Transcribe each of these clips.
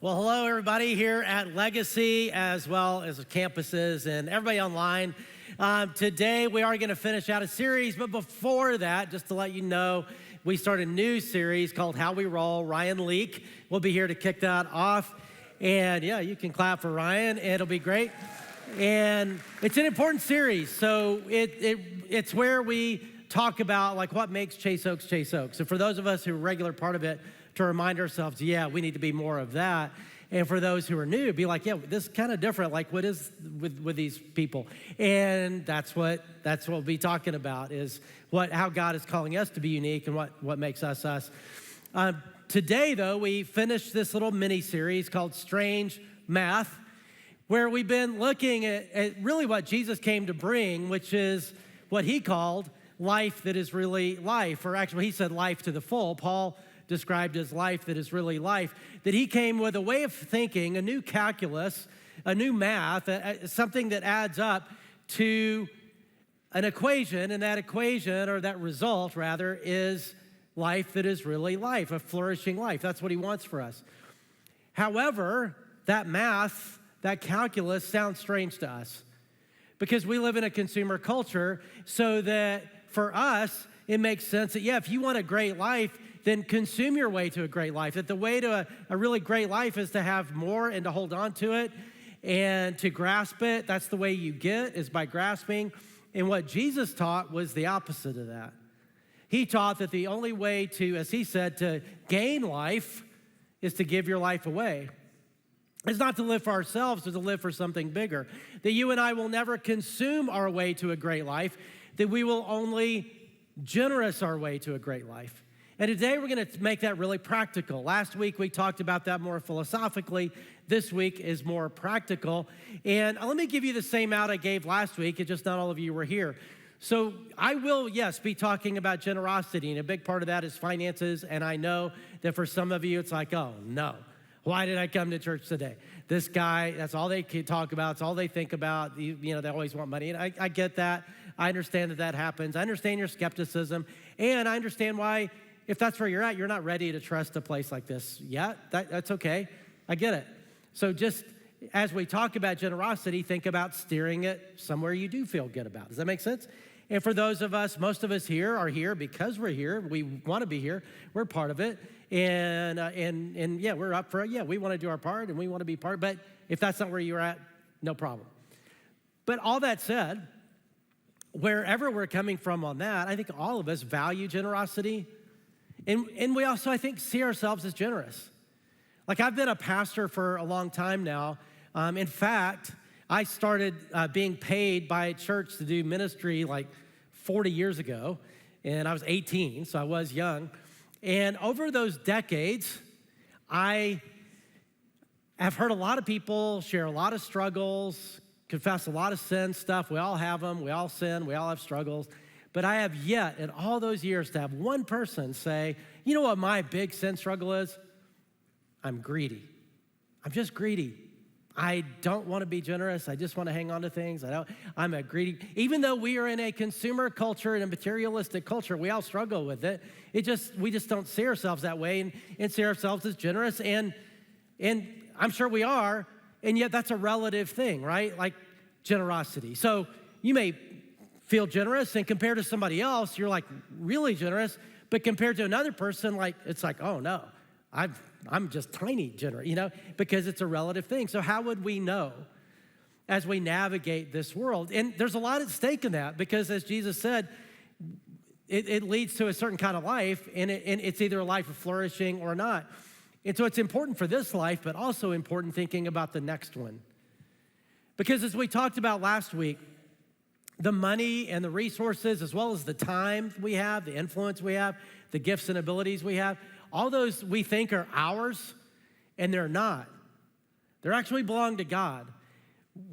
Well, hello, everybody here at Legacy, as well as the campuses and everybody online. Today, we are going to finish out a series, but before that, just to let you know, we start a new series called How We Roll. Ryan Leak will be here to kick that off. And yeah, you can clap for Ryan. It'll be great. And it's an important series. So it's where we talk about like what makes Chase Oaks Chase Oaks. And for those of us who are a regular part of it, to remind ourselves, yeah, we need to be more of that. And for those who are new, be like, yeah, this is kind of different. Like, what is with these people? And that's what we'll be talking about is how God is calling us to be unique and what makes us us. Today, though, we finished this little mini series called Strange Math, where we've been looking at really what Jesus came to bring, which is what he called life that is really life, or actually he said life to the full. Paul described as life that is really life, that he came with a way of thinking, a new calculus, a new math, something that adds up to an equation, and that equation, or that result rather, is life that is really life, a flourishing life. That's what he wants for us. However, that math, that calculus sounds strange to us because we live in a consumer culture, so that for us, it makes sense that, yeah, if you want a great life, then consume your way to a great life. That the way to a really great life is to have more and to hold on to it and to grasp it. That's the way you get, is by grasping. And what Jesus taught was the opposite of that. He taught that the only way to, as he said, to gain life is to give your life away. It's not to live for ourselves, but to live for something bigger. That you and I will never consume our way to a great life, that we will only generous our way to a great life. And today we're going to make that really practical. Last week we talked about that more philosophically. This week is more practical. And let me give you the same out I gave last week. It's just not all of you were here. So I will, yes, be talking about generosity. And a big part of that is finances. And I know that for some of you it's like, oh no, why did I come to church today? This guy, that's all they talk about. It's all they think about. You know, they always want money. And I get that. I understand that happens. I understand your skepticism. And I understand why, if that's where you're at, you're not ready to trust a place like this yet. That's okay. I get it. So just as we talk about generosity, think about steering it somewhere you do feel good about. Does that make sense? And for those of us, most of us here are here because we're here. We want to be here. We're part of it. And yeah, we're up for it. Yeah, we want to do our part and we want to be part. But if that's not where you're at, no problem. But all that said, wherever we're coming from on that, I think all of us value generosity. And we also, I think, see ourselves as generous. Like, I've been a pastor for a long time now. In fact, I started being paid by a church to do ministry like 40 years ago, and I was 18, so I was young. And over those decades, I have heard a lot of people share a lot of struggles, confess a lot of sin stuff. We all have them. We all sin. We all have struggles. But I have yet, in all those years, to have one person say, you know what my big sin struggle is? I'm greedy. I'm just greedy. I don't want to be generous. I just want to hang on to things. I'm a greedy. Even though we are in a consumer culture and a materialistic culture, we all struggle with it. We just don't see ourselves that way and see ourselves as generous. And I'm sure we are, and yet that's a relative thing, right? Like generosity. So you may feel generous, and compared to somebody else, you're like really generous, but compared to another person, like it's like, oh no, I'm just tiny generous, you know, because it's a relative thing. So how would we know as we navigate this world? And there's a lot at stake in that, because as Jesus said, it leads to a certain kind of life, and it's either a life of flourishing or not. And so it's important for this life, but also important thinking about the next one. Because as we talked about last week, the money and the resources, as well as the time we have, the influence we have, the gifts and abilities we have, all those we think are ours, and they're not. They actually belong to God.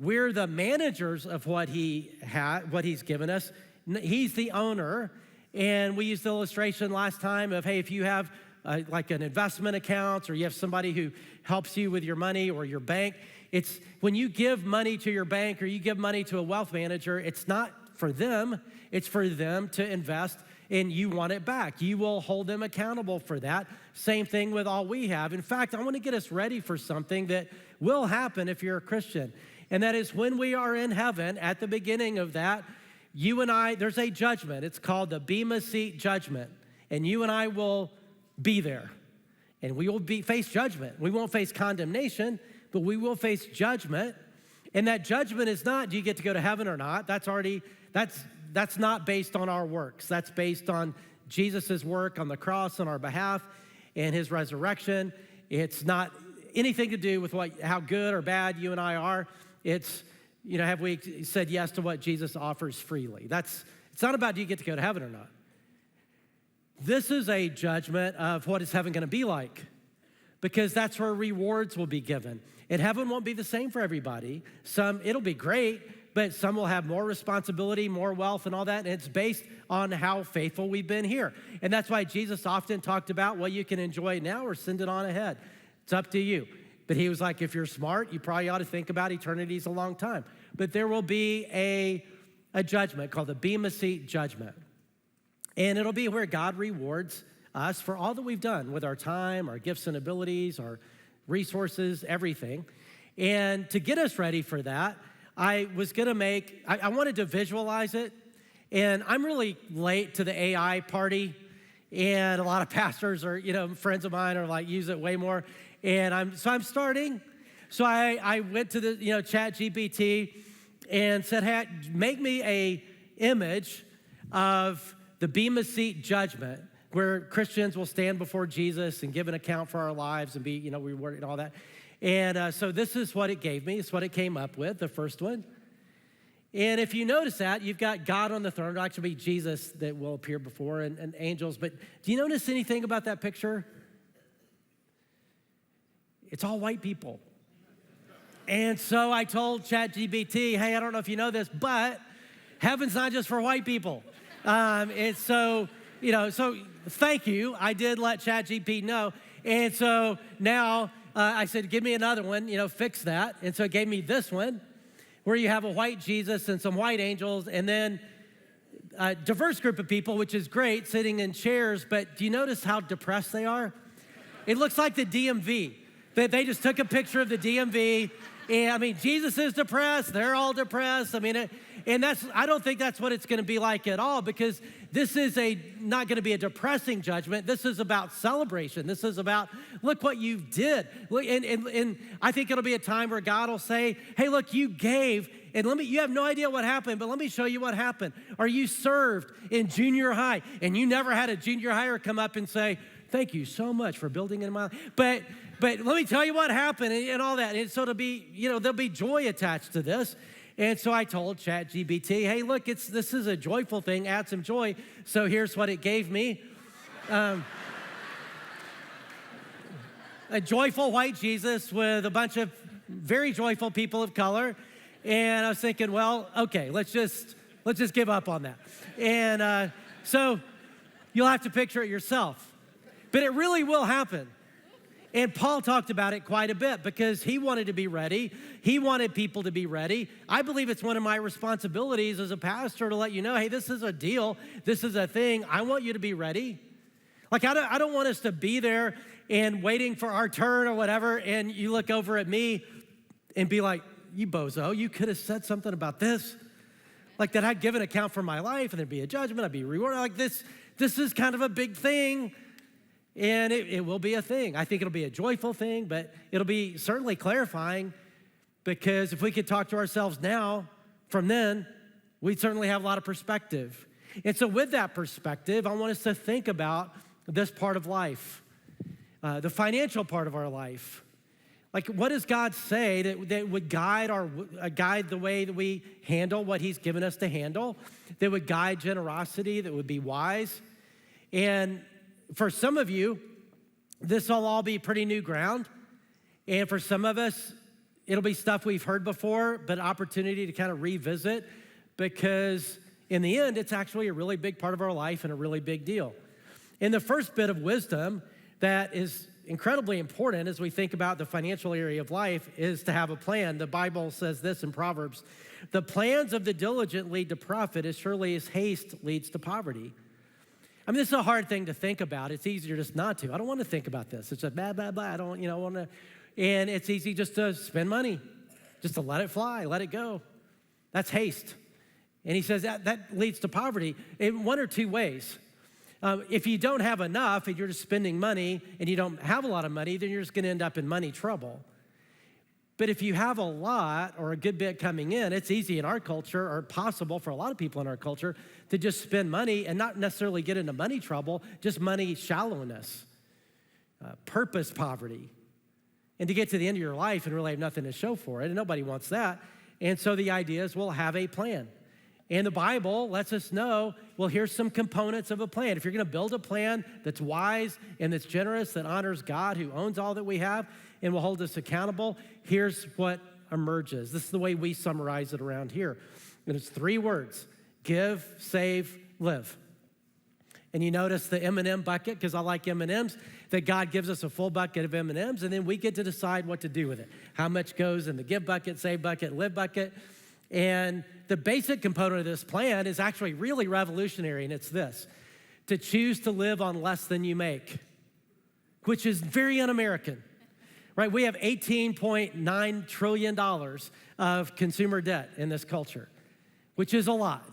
We're the managers of what He's given us. He's the owner, and we used the illustration last time of, hey, if you have like an investment account, or you have somebody who helps you with your money, or your bank, it's when you give money to your bank or you give money to a wealth manager, it's not for them, it's for them to invest and you want it back. You will hold them accountable for that. Same thing with all we have. In fact, I want to get us ready for something that will happen if you're a Christian. And that is when we are in heaven, at the beginning of that, you and I, there's a judgment. It's called the Bema Seat judgment. And you and I will be there. And we will face judgment. We won't face condemnation, but we will face judgment. And that judgment is not, do you get to go to heaven or not? That's not based on our works. That's based on Jesus' work on the cross on our behalf and his resurrection. It's not anything to do with how good or bad you and I are. It's, have we said yes to what Jesus offers freely? It's not about do you get to go to heaven or not. This is a judgment of what is heaven going to be like, because that's where rewards will be given. And heaven won't be the same for everybody. It'll be great, but some will have more responsibility, more wealth and all that. And it's based on how faithful we've been here. And that's why Jesus often talked about, well, you can enjoy now or send it on ahead. It's up to you. But he was like, if you're smart, you probably ought to think about eternity's a long time. But there will be a judgment called the Bema Seat judgment. And it'll be where God rewards us for all that we've done with our time, our gifts and abilities, our resources, everything. And to get us ready for that, I wanted to visualize it. And I'm really late to the AI party. And a lot of pastors or, friends of mine are like, use it way more. And I'm starting. So I went to the, Chat GPT and said, hey, make me a image of the Bema Seat judgment, where Christians will stand before Jesus and give an account for our lives and be, rewarded and all that. And so this is what it gave me. It's what it came up with, the first one. And if you notice that, you've got God on the throne. It'll actually be Jesus that will appear before and angels. But do you notice anything about that picture? It's all white people. And so I told ChatGPT, hey, I don't know if you know this, but heaven's not just for white people. So thank you. I did let ChatGPT know. And so now I said, give me another one, fix that. And so it gave me this one, where you have a white Jesus and some white angels, and then a diverse group of people, which is great, sitting in chairs. But do you notice how depressed they are? It looks like the DMV. They just took a picture of the DMV. And Jesus is depressed. They're all depressed. I don't think that's what it's going to be like at all, because this is not going to be a depressing judgment. This is about celebration. This is about, look what you did. And I think it'll be a time where God will say, hey, look, you gave, and you have no idea what happened, but let me show you what happened. Or you served in junior high, and you never had a junior higher come up and say, thank you so much for building in my life. But let me tell you what happened and all that. And so it'll be, there'll be joy attached to this. And so I told ChatGPT, hey, look, this is a joyful thing, add some joy. So here's what it gave me. A joyful white Jesus with a bunch of very joyful people of color. And I was thinking, well, okay, let's just give up on that. And so you'll have to picture it yourself. But it really will happen. And Paul talked about it quite a bit because he wanted to be ready. He wanted people to be ready. I believe it's one of my responsibilities as a pastor to let you know, hey, this is a deal. This is a thing. I want you to be ready. Like, I don't want us to be there and waiting for our turn or whatever, and you look over at me and be like, you bozo, you could have said something about this. Like that I'd give an account for my life and there'd be a judgment, I'd be rewarded. Like this is kind of a big thing. And it will be a thing. I think it'll be a joyful thing, but it'll be certainly clarifying, because if we could talk to ourselves now from then, we'd certainly have a lot of perspective. And so with that perspective, I want us to think about this part of life, the financial part of our life. Like, what does God say that would guide the way that we handle what he's given us to handle, that would guide generosity, that would be wise? And for some of you, this will all be pretty new ground. And for some of us, it'll be stuff we've heard before, but opportunity to kind of revisit, because in the end, it's actually a really big part of our life and a really big deal. And the first bit of wisdom that is incredibly important as we think about the financial area of life is to have a plan. The Bible says this in Proverbs: the plans of the diligent lead to profit as surely as haste leads to poverty. I mean, this is a hard thing to think about. It's easier just not to. I don't want to think about this. It's just blah, blah, blah. I don't, want to. And it's easy just to spend money, just to let it fly, let it go. That's haste. And he says that leads to poverty in one or two ways. If you don't have enough and you're just spending money and you don't have a lot of money, then you're just going to end up in money trouble. But if you have a lot or a good bit coming in, it's easy in our culture, or possible for a lot of people in our culture, to just spend money and not necessarily get into money trouble, just money shallowness, purpose poverty, and to get to the end of your life and really have nothing to show for it. And nobody wants that. And so the idea is we'll have a plan. And the Bible lets us know, well, here's some components of a plan. If you're going to build a plan that's wise and that's generous, that honors God who owns all that we have and will hold us accountable, here's what emerges. This is the way we summarize it around here. And it's 3 words: give, save, live. And you notice the M&M bucket, because I like M&Ms, that God gives us a full bucket of M&Ms, and then we get to decide what to do with it. How much goes in the give bucket, save bucket, live bucket. And the basic component of this plan is actually really revolutionary, and it's this: to choose to live on less than you make, which is very un-American, right? We have $18.9 trillion of consumer debt in this culture, which is a lot.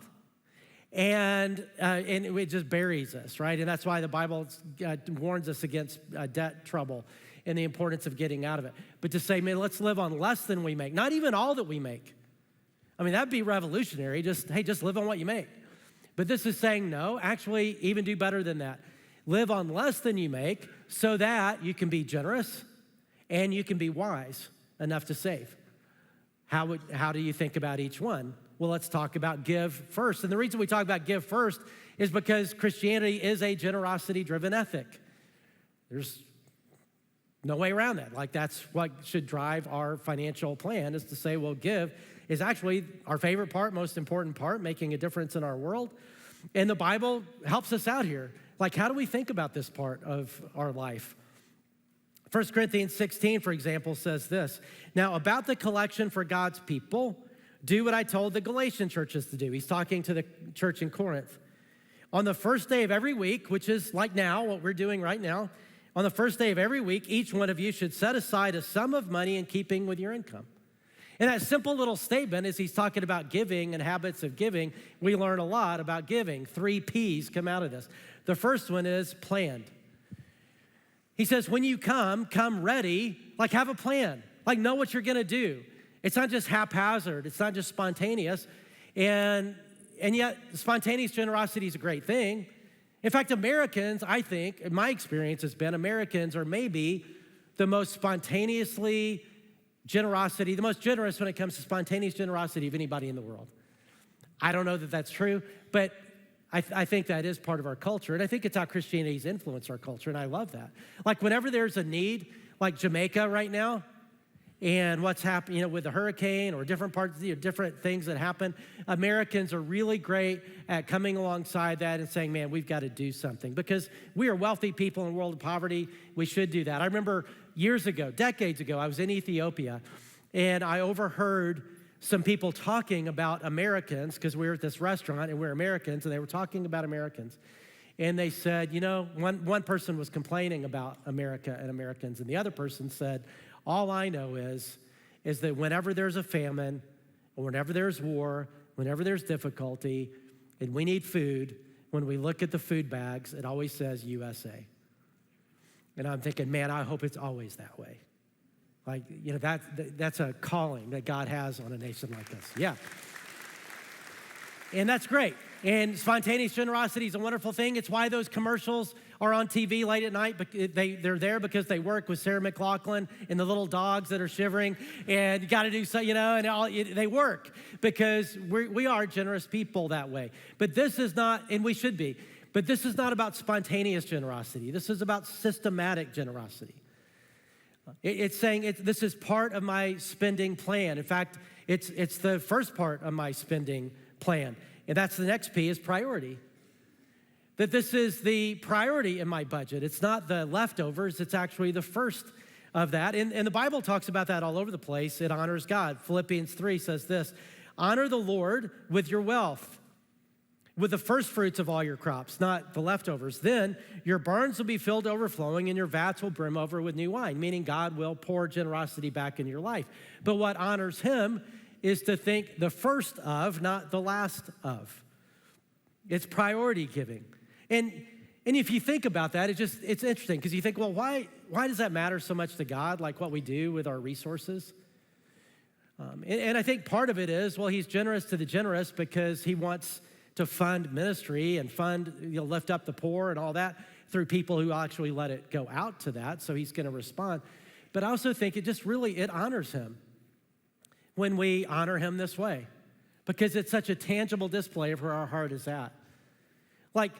And it just buries us, right? And that's why the Bible warns us against debt trouble and the importance of getting out of it. But to say, man, let's live on less than we make, not even all that we make. I mean, that'd be revolutionary. Just live on what you make. But this is saying, no, actually even do better than that. Live on less than you make so that you can be generous and you can be wise enough to save. How do you think about each one? Well, let's talk about give first. And the reason we talk about give first is because Christianity is a generosity-driven ethic. There's no way around that. Like, that's what should drive our financial plan, is to say, well, give is actually our favorite part, most important part, making a difference in our world. And the Bible helps us out here. Like, how do we think about this part of our life? 1 Corinthians 16, for example, says this: now, about the collection for God's people, do what I told the Galatian churches to do. He's talking to the church in Corinth. On the first day of every week, which is like now, what we're doing right now, on the first day of every week, each one of you should set aside a sum of money in keeping with your income. And that simple little statement, as he's talking about giving and habits of giving, we learn a lot about giving. 3 P's come out of this. The first one is planned. He says, when you come ready, like have a plan, like know what you're gonna do. It's not just haphazard, it's not just spontaneous. And yet spontaneous generosity is a great thing. In fact, Americans, I think, in my experience has been, Americans are maybe the most spontaneously generosity, the most generous when it comes to spontaneous generosity of anybody in the world. I don't know that that's true, but I think that is part of our culture. And I think it's how Christianity's influenced our culture, and I love that. Like whenever there's a need, like Jamaica right now, and what's happening, with the hurricane or different parts, different things that happen, Americans are really great at coming alongside that and saying, man, we've got to do something. Because we are wealthy people in a world of poverty, we should do that. I remember years ago, decades ago, I was in Ethiopia, and I overheard some people talking about Americans, because we were at this restaurant and we're Americans, and they were talking about Americans. And they said, one person was complaining about America and Americans, and the other person said, all I know is that whenever there's a famine, or whenever there's war, whenever there's difficulty, and we need food, when we look at the food bags, it always says USA. And I'm thinking, man, I hope it's always that way. Like, that's a calling that God has on a nation like this. Yeah. And that's great. And spontaneous generosity is a wonderful thing. It's why those commercials are on TV late at night. But they're there because they work with Sarah McLachlan and the little dogs that are shivering. And you got to do so, they work because we are generous people that way. But this is not, and we should be, but this is not about spontaneous generosity. This is about systematic generosity. It's saying this is part of my spending plan. In fact, it's the first part of my spending plan. And that's the next P, is priority. That this is the priority in my budget. It's not the leftovers, it's actually the first of that. And the Bible talks about that all over the place. It honors God. Philippians 3 says this: honor the Lord with your wealth. with the first fruits of all your crops, not the leftovers. Then your barns will be filled to overflowing and your vats will brim over with new wine, meaning God will pour generosity back in your life. But what honors him is to think the first of, not the last of. It's priority giving. And if you think about that, it's interesting because you think, well, why does that matter so much to God, like what we do with our resources? And I think part of it is, well, he's generous to the generous because he wants to fund ministry and lift up the poor and all that through people who actually let it go out to that. So he's going to respond. But I also think it honors him when we honor him this way because it's such a tangible display of where our heart is at. Like,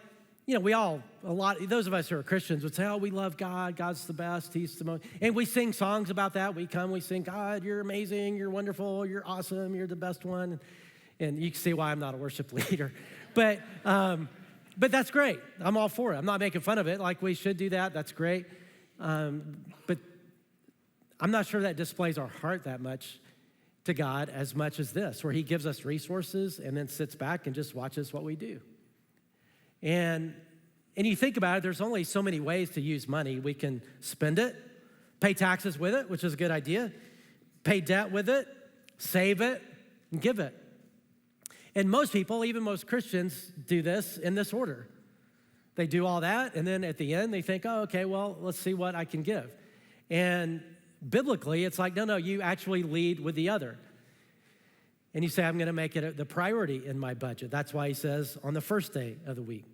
those of us who are Christians would say, oh, we love God. God's the best. He's the most. And we sing songs about that. We sing, God, you're amazing. You're wonderful. You're awesome. You're the best one. And you can see why I'm not a worship leader. But that's great. I'm all for it. I'm not making fun of it. Like, we should do that. That's great. But I'm not sure that displays our heart that much to God as much as this, where he gives us resources and then sits back and just watches what we do. And you think about it, there's only so many ways to use money. We can spend it, pay taxes with it, which is a good idea, pay debt with it, save it, and give it. And most people, even most Christians, do this in this order. They do all that, and then at the end, they think, oh, okay, well, let's see what I can give. And biblically, it's like, no, you actually lead with the other. And you say, I'm going to make it the priority in my budget. That's why he says on the first day of the week.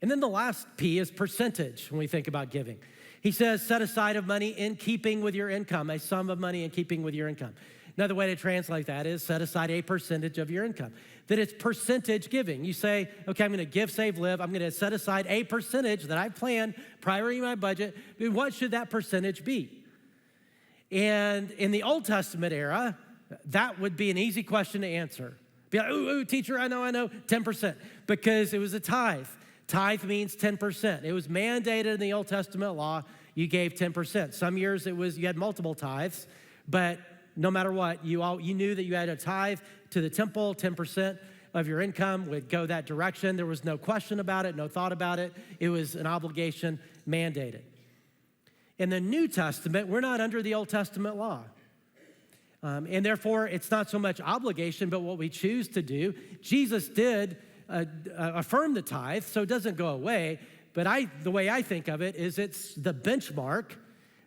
And then the last P is percentage when we think about giving. He says, set aside of money in keeping with your income, a sum of money in keeping with your income. Another way to translate that is set aside a percentage of your income. That it's percentage giving. You say, okay, I'm going to give, save, live. I'm going to set aside a percentage that I planned, priority in my budget. What should that percentage be? And in the Old Testament era, that would be an easy question to answer. Be like, ooh, teacher, I know, 10%. Because it was a tithe. Tithe means 10%. It was mandated in the Old Testament law, you gave 10%. Some years you had multiple tithes, but no matter what, you knew that you had a tithe to the temple, 10% of your income would go that direction. There was no question about it, no thought about it. It was an obligation mandated. In the New Testament, we're not under the Old Testament law. And therefore, it's not so much obligation, but what we choose to do. Jesus did affirm the tithe, so it doesn't go away. But the way I think of it is it's the benchmark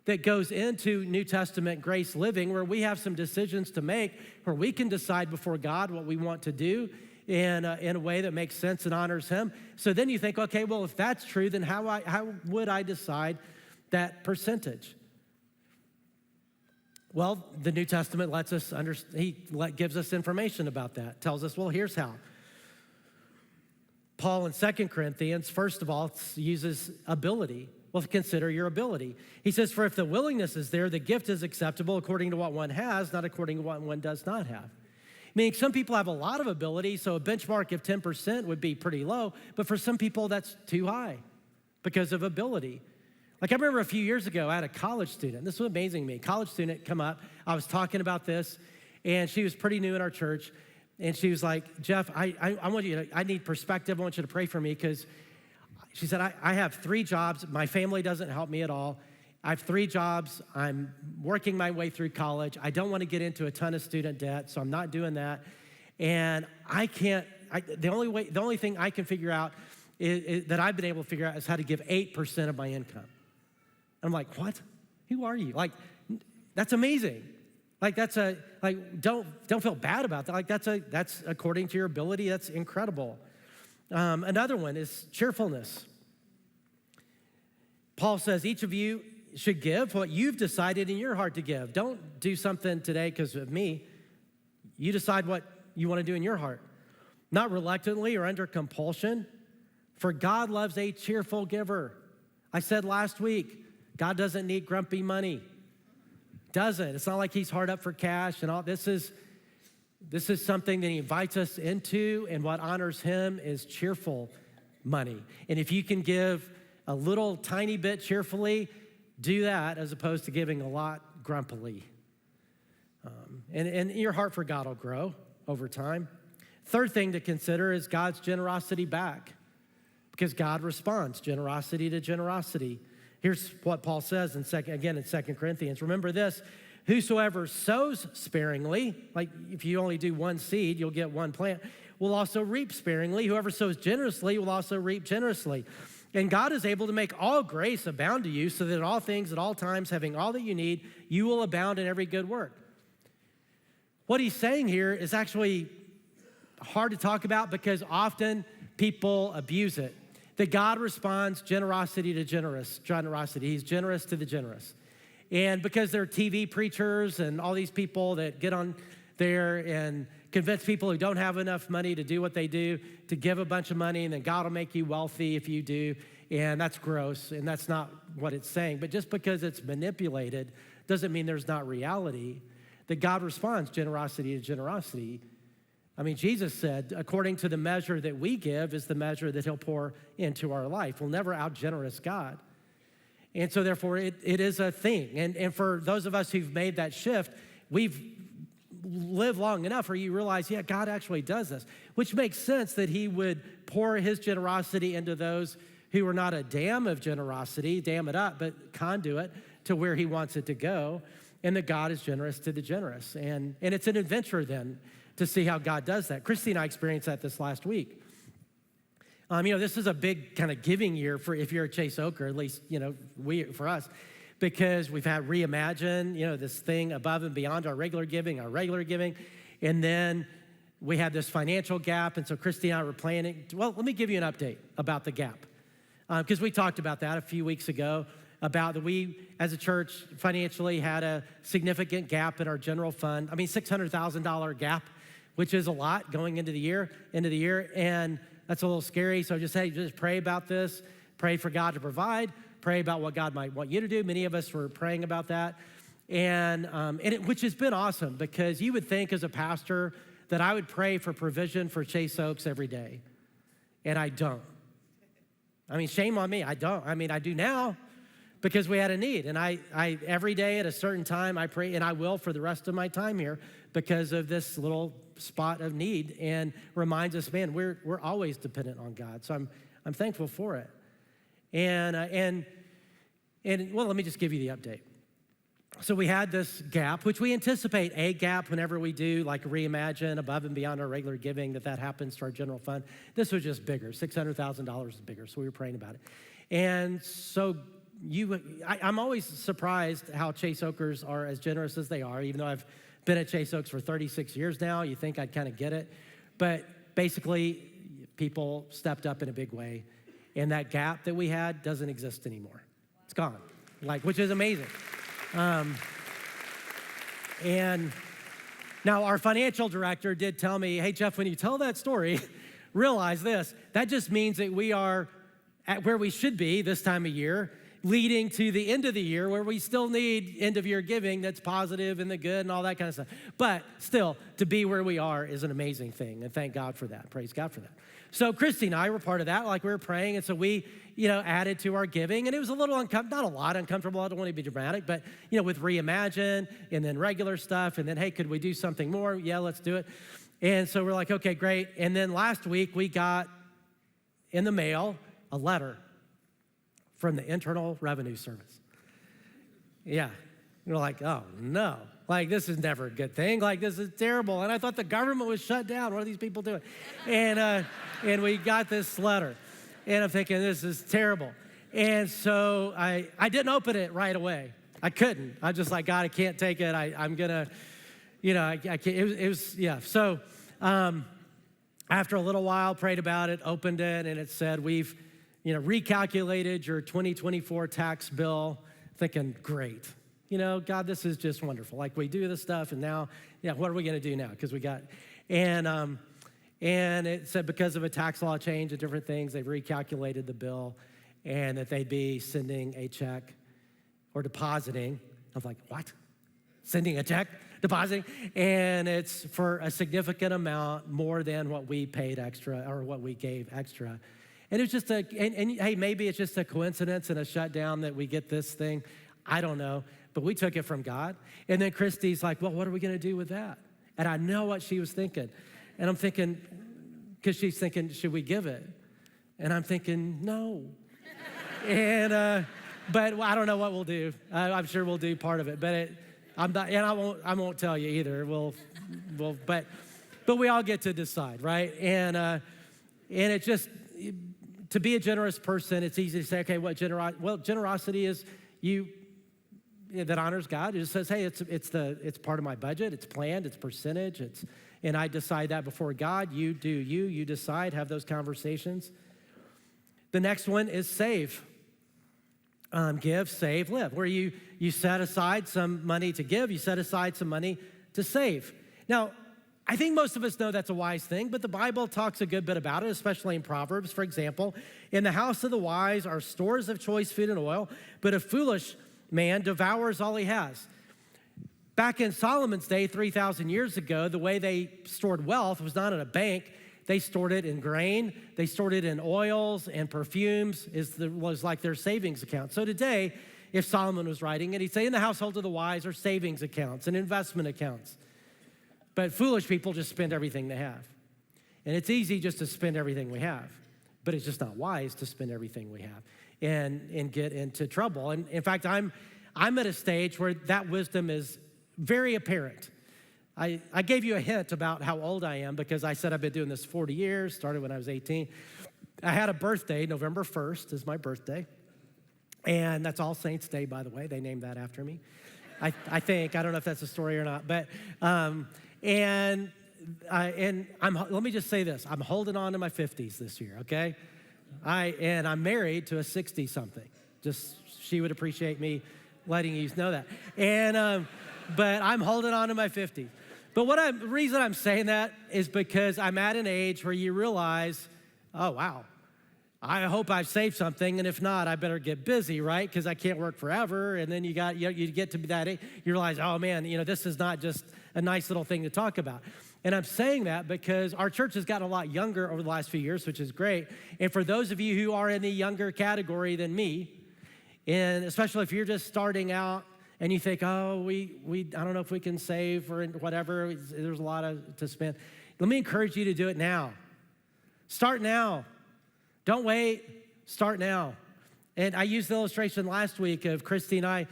that goes into New Testament grace living, where we have some decisions to make, where we can decide before God what we want to do in a way that makes sense and honors him. So then you think, okay, well, if that's true, then how would I decide that percentage? Well, the New Testament lets us gives us information about that, tells us, well, here's how. Paul in 2 Corinthians, first of all, uses ability. Well, consider your ability. He says, for if the willingness is there, the gift is acceptable according to what one has, not according to what one does not have. Meaning some people have a lot of ability, so a benchmark of 10% would be pretty low, but for some people that's too high because of ability. Like I remember a few years ago, I had a college student. This was amazing to me. College student come up. I was talking about this, and she was pretty new in our church. And she was like, Jeff, I need perspective. I want you to pray for me because she said, I have 3 jobs. My family doesn't help me at all. I have 3 jobs. I'm working my way through college. I don't want to get into a ton of student debt, so I'm not doing that. And the only thing I can figure out that I've been able to figure out is how to give 8% of my income. I'm like, what? Who are you? Like, that's amazing. Like, don't feel bad about that. Like, that's according to your ability. That's incredible. Another one is cheerfulness. Paul says each of you should give what you've decided in your heart to give. Don't do something today because of me. You decide what you want to do in your heart. Not reluctantly or under compulsion, for God loves a cheerful giver. I said last week, God doesn't need grumpy money. Doesn't. It's not like he's hard up for cash and all. This is something that he invites us into, and what honors him is cheerful money. And if you can give a little tiny bit cheerfully, do that as opposed to giving a lot grumpily. And your heart for God will grow over time. Third thing to consider is God's generosity back, because God responds generosity to generosity. Here's what Paul says in 2 Corinthians. Remember this, whosoever sows sparingly, like if you only do one seed, you'll get one plant, will also reap sparingly. Whoever sows generously will also reap generously. And God is able to make all grace abound to you, so that in all things, at all times, having all that you need, you will abound in every good work. What he's saying here is actually hard to talk about because often people abuse it. That God responds generosity to generosity. He's generous to the generous. And because there are TV preachers and all these people that get on there and convince people who don't have enough money to do what they do, to give a bunch of money, and then God will make you wealthy if you do. And that's gross, and that's not what it's saying. But just because it's manipulated doesn't mean there's not reality, that God responds generosity to generosity. I mean, Jesus said, according to the measure that we give is the measure that he'll pour into our life. We'll never out-generous God. And so therefore, it is a thing. And for those of us who've made that shift, we've lived long enough where you realize, yeah, God actually does this, which makes sense that he would pour his generosity into those who are not a dam of generosity, dam it up, but conduit to where he wants it to go, and that God is generous to the generous. And it's an adventure then to see how God does that. Christy and I experienced that this last week. This is a big kind of giving year for if you're a Chase Oaker, at least, for us, because we've had Reimagine, this thing above and beyond our regular giving. And then we had this financial gap. And so Christy and I were planning. Well, let me give you an update about the gap. Because we talked about that a few weeks ago, about that we, as a church, financially had a significant gap in our general fund. $600,000 gap, which is a lot going into the year. And that's a little scary. So just pray about this. Pray for God to provide. Pray about what God might want you to do. Many of us were praying about that. Which has been awesome, because you would think as a pastor that I would pray for provision for Chase Oaks every day. And I don't. Shame on me. I don't. I do now because we had a need. And I every day at a certain time, I pray, and I will for the rest of my time here because of this little spot of need, and reminds us, man, we're always dependent on God. So I'm thankful for it. And let me just give you the update. So we had this gap, which we anticipate a gap whenever we do like Reimagine above and beyond our regular giving, that happens to our general fund. This was just bigger, $600,000 is bigger, so we were praying about it. And so I'm always surprised how Chase Oakers are as generous as they are, even though I've been at Chase Oaks for 36 years now. You think I'd kind of get it. But basically, people stepped up in a big way, and that gap that we had doesn't exist anymore. It's gone, which is amazing. And now our financial director did tell me, hey, Jeff, when you tell that story, realize this, that just means that we are at where we should be this time of year, leading to the end of the year where we still need end of year giving that's positive and the good and all that kind of stuff. But still, to be where we are is an amazing thing, and thank God for that. Praise God for that. So Christy and I were part of that, we were praying, and so we, added to our giving, and it was a little not a lot uncomfortable, I don't want to be dramatic, but, with Reimagine, and then regular stuff, and then, hey, could we do something more? Yeah, let's do it. And so we're like, okay, great. And then last week, we got in the mail a letter from the Internal Revenue Service. Yeah, we're like, oh, no. This is never a good thing. This is terrible. And I thought the government was shut down. What are these people doing? And we got this letter. And I'm thinking, this is terrible. And so I didn't open it right away. I couldn't. I'm just like, God, I can't take it. I'm going to, I can't. It was, yeah. So after a little while, prayed about it, opened it, and it said, we've, recalculated your 2024 tax bill. Thinking, great. God, this is just wonderful. We do this stuff, and now, what are we going to do now? Because we got, and it said because of a tax law change and different things, they've recalculated the bill, and that they'd be sending a check or depositing. I was like, what? Sending a check, depositing? And it's for a significant amount more than what we paid extra or what we gave extra. And it was just hey, maybe it's just a coincidence and a shutdown that we get this thing. I don't know. But we took it from God. And then Christy's like, well, what are we going to do with that? And I know what she was thinking. And I'm thinking, because she's thinking, should we give it? And I'm thinking, no. And, but I don't know what we'll do. I'm sure we'll do part of it, but I'm not, and I won't tell you either. But we all get to decide, right? And it just, to be a generous person, it's easy to say, okay, generosity is that honors God. It just says, hey, it's part of my budget. It's planned. It's percentage. And I decide that before God. You do you. You decide. Have those conversations. The next one is save. Give, save, live. Where you set aside some money to give. You set aside some money to save. Now, I think most of us know that's a wise thing, but the Bible talks a good bit about it, especially in Proverbs. For example, in the house of the wise are stores of choice food and oil, but a foolish man devours all he has. Back in Solomon's day, 3,000 years ago, the way they stored wealth was not in a bank. They stored it in grain. They stored it in oils and perfumes. Was like their savings account. So today, if Solomon was writing it, he'd say in the household of the wise are savings accounts and investment accounts. But foolish people just spend everything they have. And it's easy just to spend everything we have, but it's just not wise to spend everything we have and get into trouble. And in fact, I'm at a stage where that wisdom is very apparent. I gave you a hint about how old I am because I said I've been doing this 40 years, started when I was 18. I had a birthday, November 1st is my birthday. And that's All Saints Day, by the way. They named that after me. I think. I don't know if that's a story or not. But let me just say this. I'm holding on to my 50s this year, okay? I'm married to a 60-something. Just, she would appreciate me letting you know that. But I'm holding on to my 50s. But the reason I'm saying that is because I'm at an age where you realize, oh, wow, I hope I've saved something, and if not, I better get busy, right? Because I can't work forever. And then you get to that age, you realize, oh man, this is not just a nice little thing to talk about. And I'm saying that because our church has gotten a lot younger over the last few years, which is great. And for those of you who are in the younger category than me, and especially if you're just starting out and you think, oh, I don't know if we can save or whatever, there's a lot to spend. Let me encourage you to do it now. Start now. Don't wait, start now. And I used the illustration last week of Christy and I,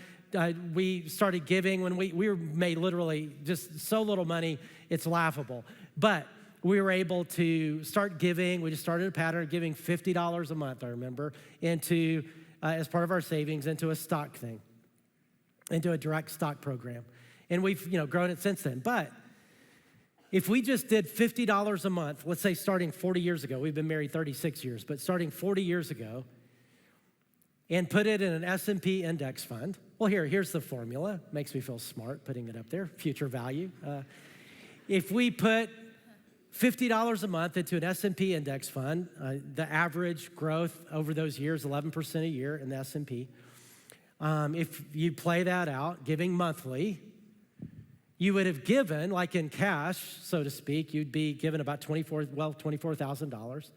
we started giving when we made literally just so little money, it's laughable. But we were able to start giving. We just started a pattern of giving $50 a month, I remember, into, as part of our savings, into a stock thing, into a direct stock program. And we've grown it since then. But if we just did $50 a month, let's say starting 40 years ago, we've been married 36 years, but starting 40 years ago, and put it in an S&P index fund. Well, here's the formula. Makes me feel smart putting it up there, future value. If we put $50 a month into an S&P index fund, the average growth over those years, 11% a year in the S&P. If you play that out, giving monthly, you would have given, like in cash, so to speak, you'd be given about $24,000.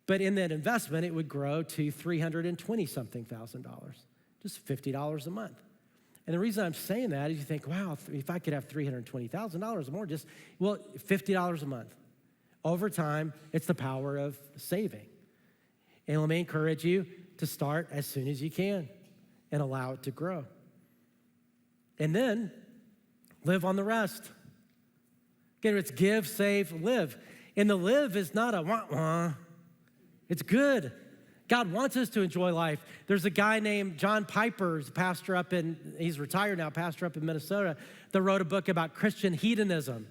But in that investment, it would grow to $320-something thousand, just $50 a month. And the reason I'm saying that is you think, wow, if I could have $320,000 more, $50 a month. Over time, it's the power of saving. And let me encourage you to start as soon as you can and allow it to grow. And then live on the rest. Again, it's give, save, live. And the live is not a wah-wah. It's good. God wants us to enjoy life. There's a guy named John Piper, he's retired now, pastor up in Minnesota, that wrote a book about Christian hedonism. And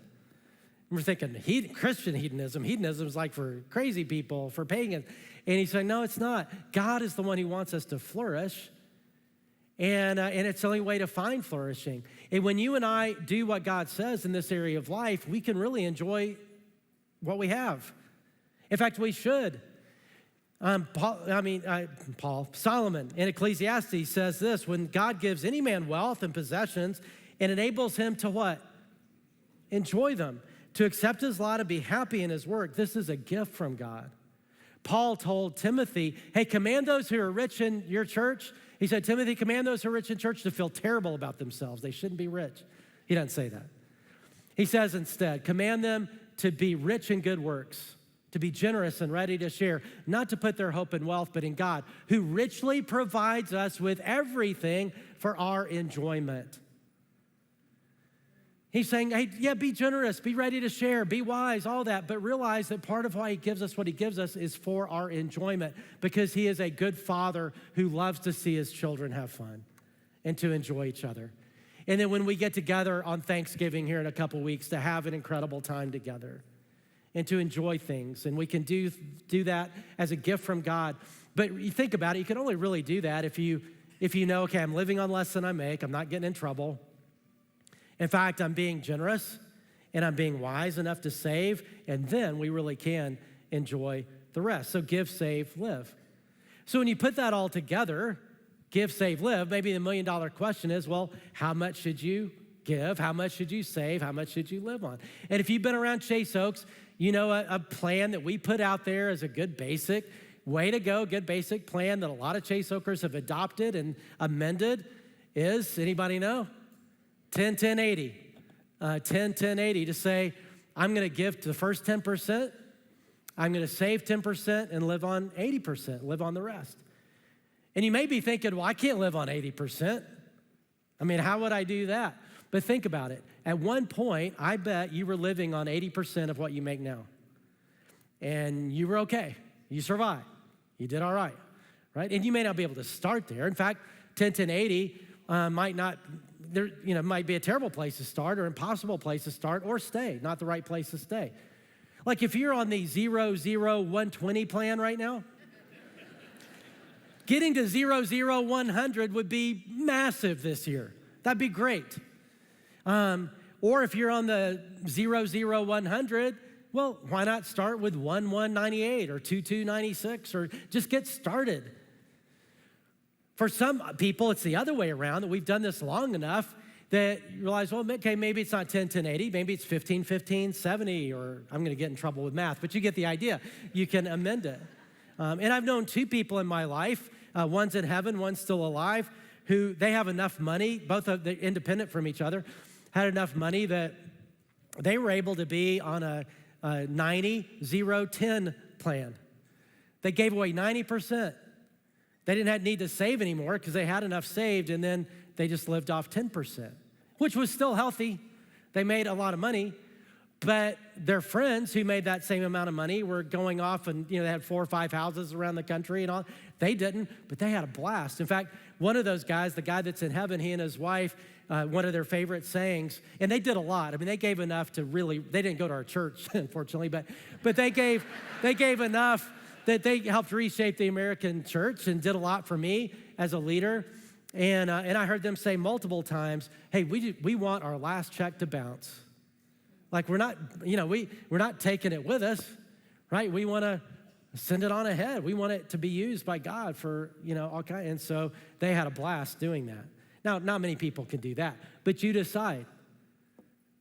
we're thinking, Christian hedonism? Hedonism is like for crazy people, for pagans. And he's saying, no, it's not. God is the one who wants us to flourish. And it's the only way to find flourishing. And when you and I do what God says in this area of life, we can really enjoy what we have. In fact, we should. Solomon in Ecclesiastes says this: when God gives any man wealth and possessions and enables him to what? Enjoy them, to accept his lot and be happy in his work. This is a gift from God. Paul told Timothy, hey, command those who are rich in your church. He said, Timothy, command those who are rich in church to feel terrible about themselves. They shouldn't be rich. He doesn't say that. He says instead, command them to be rich in good works, to be generous and ready to share, not to put their hope in wealth, but in God, who richly provides us with everything for our enjoyment. He's saying, hey, yeah, be generous, be ready to share, be wise, all that, but realize that part of why he gives us what he gives us is for our enjoyment, because he is a good father who loves to see his children have fun and to enjoy each other. And then when we get together on Thanksgiving here in a couple weeks to have an incredible time together and to enjoy things, and we can do that as a gift from God. But you think about it, you can only really do that if you know, okay, I'm living on less than I make, I'm not getting in trouble. In fact, I'm being generous and I'm being wise enough to save, and then we really can enjoy the rest. So give, save, live. So when you put that all together, give, save, live, maybe the $1 million question is, well, how much should you give? How much should you save? How much should you live on? And if you've been around Chase Oaks, you know a plan that we put out there is a good basic way to go, good basic plan that a lot of Chase Oakers have adopted and amended is, anybody know? 10, 10, 80. 10, 10, 80 to say, I'm going to give to the first 10%, I'm going to save 10% and live on 80%, live on the rest. And you may be thinking, well, I can't live on 80%. I mean, how would I do that? But think about it. At one point, I bet you were living on 80% of what you make now. And you were okay. You survived. You did all right? And you may not be able to start there. In fact, 10, 10, 80 might be a terrible place to start or impossible place to start or stay, not the right place to stay. Like if you're on the 0, 0, 120 plan right now, getting to 0, 0, 100 would be massive this year. That'd be great. Or if you're on the 0, 0, 100, well, why not start with 1, 1, 98 or 2, 2, 96 or just get started. For some people, it's the other way around, that we've done this long enough that you realize, well, okay, maybe it's not 10, 10, 80, maybe it's 15, 15, 70, or I'm going to get in trouble with math, but you get the idea. You can amend it. And I've known two people in my life, one's in heaven, one's still alive, who they have enough money, both of them independent from each other, had enough money that they were able to be on a 90, 0, 10 plan. They gave away 90%. They didn't need to save anymore because they had enough saved, and then they just lived off 10%, which was still healthy. They made a lot of money, but their friends who made that same amount of money were going off and, they had 4 or 5 houses around the country and all. They didn't, but they had a blast. In fact, one of those guys, the guy that's in heaven, he and his wife, one of their favorite sayings, and they did a lot. I mean, they gave enough to really, they didn't go to our church, unfortunately, but they gave enough that they helped reshape the American church and did a lot for me as a leader. And I heard them say multiple times, hey, we want our last check to bounce. Like we're not taking it with us, right? We want to send it on ahead. We want it to be used by God for, all kinds. And so they had a blast doing that. Now, not many people can do that, but you decide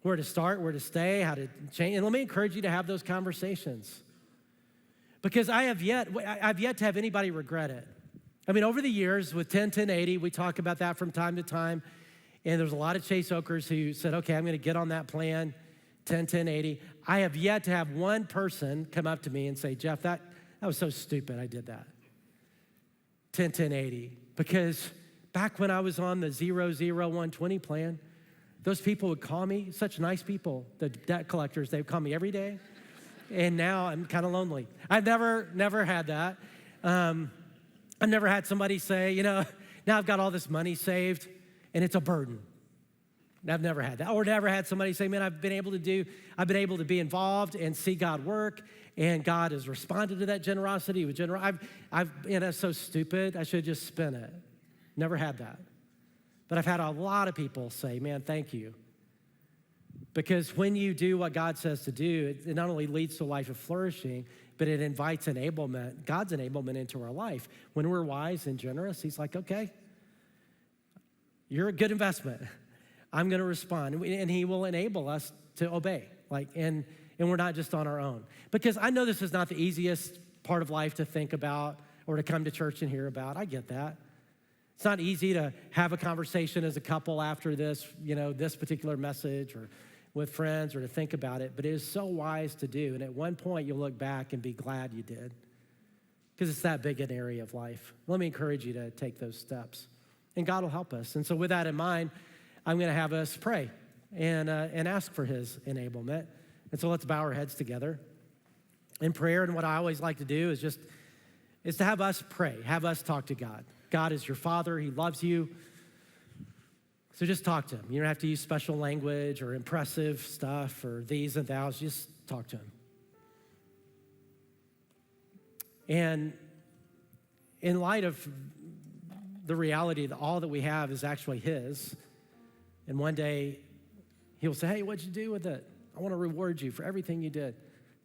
where to start, where to stay, how to change. And let me encourage you to have those conversations. Because I've yet to have anybody regret it. I mean, over the years with 10, 10, 80, we talk about that from time to time. And there's a lot of Chase Oakers who said, okay, I'm going to get on that plan, 10, 10, 80. I have yet to have one person come up to me and say, Jeff, that was so stupid I did that. 10, 10, 80. Because back when I was on the 0, 0, 120 plan, those people would call me, such nice people, the debt collectors, they would call me every day. And now I'm kind of lonely. I've never had that. I've never had somebody say, now I've got all this money saved and it's a burden. I've never had that. Or never had somebody say, man, I've been able to be involved and see God work, and God has responded to that generosity with that's so stupid, I should just spend it. Never had that. But I've had a lot of people say, man, thank you. Because when you do what God says to do, it not only leads to a life of flourishing, but it invites enablement, God's enablement into our life. When we're wise and generous, he's like, okay, you're a good investment. I'm going to respond. And he will enable us to obey. And we're not just on our own. Because I know this is not the easiest part of life to think about or to come to church and hear about. I get that. It's not easy to have a conversation as a couple after this, this particular message, or with friends or to think about it, but it is so wise to do. And at one point, you'll look back and be glad you did because it's that big an area of life. Let me encourage you to take those steps, and God will help us. And so with that in mind, I'm going to have us pray and ask for his enablement. And so let's bow our heads together in prayer. And what I always like to do is to have us pray, have us talk to God. God is your Father. He loves you. So just talk to him. You don't have to use special language or impressive stuff or these and thous. Just talk to him. And in light of the reality that all that we have is actually his, and one day he'll say, hey, what'd you do with it? I want to reward you for everything you did.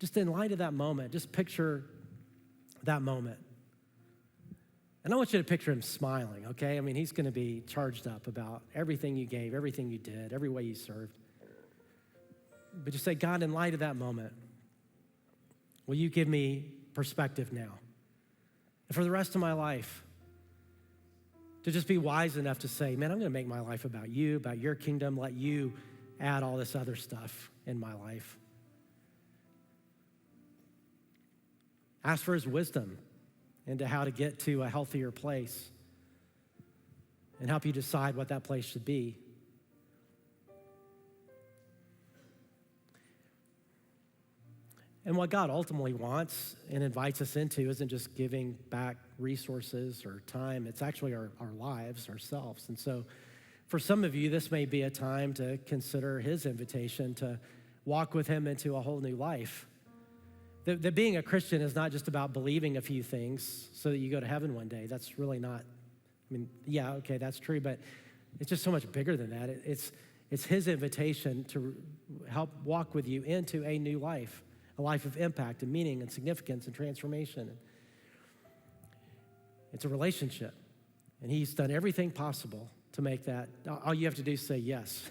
Just in light of that moment, just picture that moment. And I want you to picture him smiling, okay? I mean, he's going to be charged up about everything you gave, everything you did, every way you served. But just say, God, in light of that moment, will you give me perspective now? And for the rest of my life, to just be wise enough to say, man, I'm going to make my life about you, about your kingdom, let you add all this other stuff in my life. Ask for his wisdom into how to get to a healthier place and help you decide what that place should be. And what God ultimately wants and invites us into isn't just giving back resources or time, it's actually our lives, ourselves. And so for some of you, this may be a time to consider his invitation to walk with him into a whole new life. That being a Christian is not just about believing a few things so that you go to heaven one day. That's really not, I mean, yeah, okay, that's true, but it's just so much bigger than that. It's his invitation to help walk with you into a new life, a life of impact and meaning and significance and transformation. It's a relationship, and he's done everything possible to make that. All you have to do is say yes.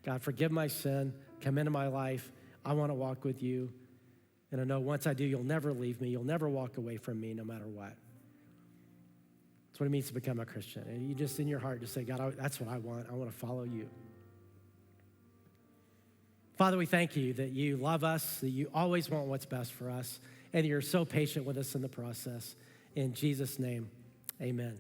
God, forgive my sin, come into my life. I want to walk with you. And I know once I do, you'll never leave me. You'll never walk away from me no matter what. That's what it means to become a Christian. And you just, in your heart, just say, God, that's what I want. I want to follow you. Father, we thank you that you love us, that you always want what's best for us, and you're so patient with us in the process. In Jesus' name, amen.